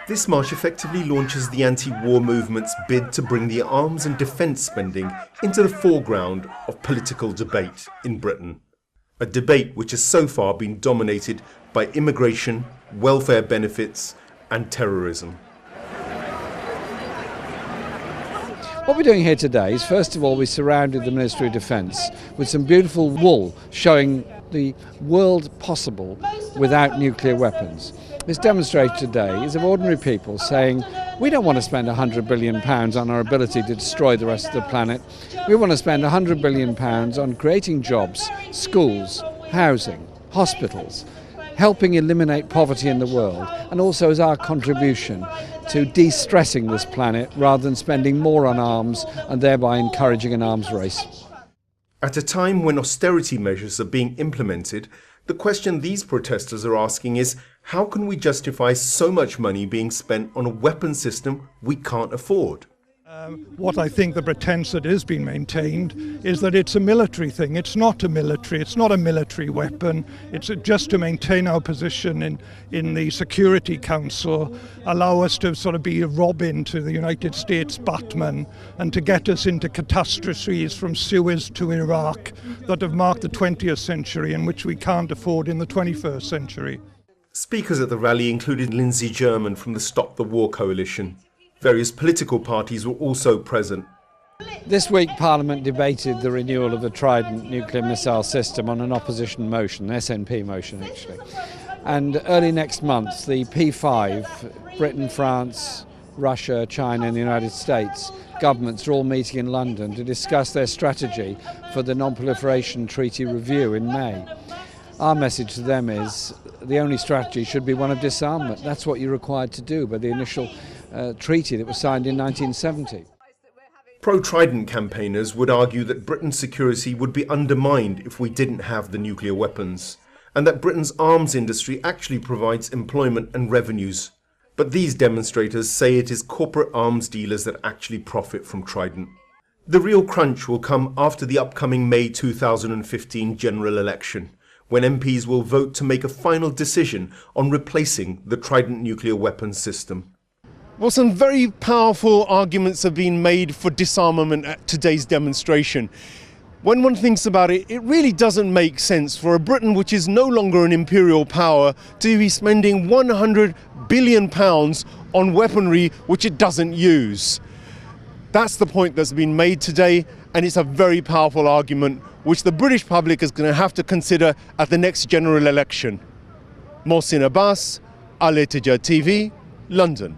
This march effectively launches the anti-war movement's bid to bring the arms and defence spending into the foreground of political debate in Britain. A debate which has so far been dominated by immigration, welfare benefits and terrorism. What we're doing here today is, first of all, we surrounded the Ministry of Defence with some beautiful wool showing the world possible without nuclear weapons. This demonstration today is of ordinary people saying, we don't want to spend £100 billion on our ability to destroy the rest of the planet. We want to spend £100 billion on creating jobs, schools, housing, hospitals, helping eliminate poverty in the world, and also as our contribution to de-stressing this planet rather than spending more on arms and thereby encouraging an arms race. At a time when austerity measures are being implemented, the question these protesters are asking is, how can we justify so much money being spent on a weapon system we can't afford? What I think the pretense that is being maintained is that it's a military thing. It's not a military weapon. It's just to maintain our position in the Security Council, allow us to sort of be a Robin to the United States Batman, and to get us into catastrophes from Suez to Iraq that have marked the 20th century and which we can't afford in the 21st century. Speakers at the rally included Lindsay German from the Stop the War Coalition. Various political parties were also present. This week Parliament debated the renewal of the Trident nuclear missile system on an opposition motion, an SNP motion actually. And early next month the P5, Britain, France, Russia, China and the United States governments are all meeting in London to discuss their strategy for the Non-Proliferation Treaty review in May. Our message to them is the only strategy should be one of disarmament. That's what you're required to do by the initial treaty that was signed in 1970. Pro-Trident campaigners would argue that Britain's security would be undermined if we didn't have the nuclear weapons, and that Britain's arms industry actually provides employment and revenues. But these demonstrators say it is corporate arms dealers that actually profit from Trident. The real crunch will come after the upcoming May 2015 general election, when MPs will vote to make a final decision on replacing the Trident nuclear weapons system. Well, some very powerful arguments have been made for disarmament at today's demonstration. When one thinks about it, it really doesn't make sense for a Britain which is no longer an imperial power to be spending £100 billion on weaponry which it doesn't use. That's the point that's been made today, and it's a very powerful argument which the British public is going to have to consider at the next general election. Mohsin Abbas, Al Irtija TV, London.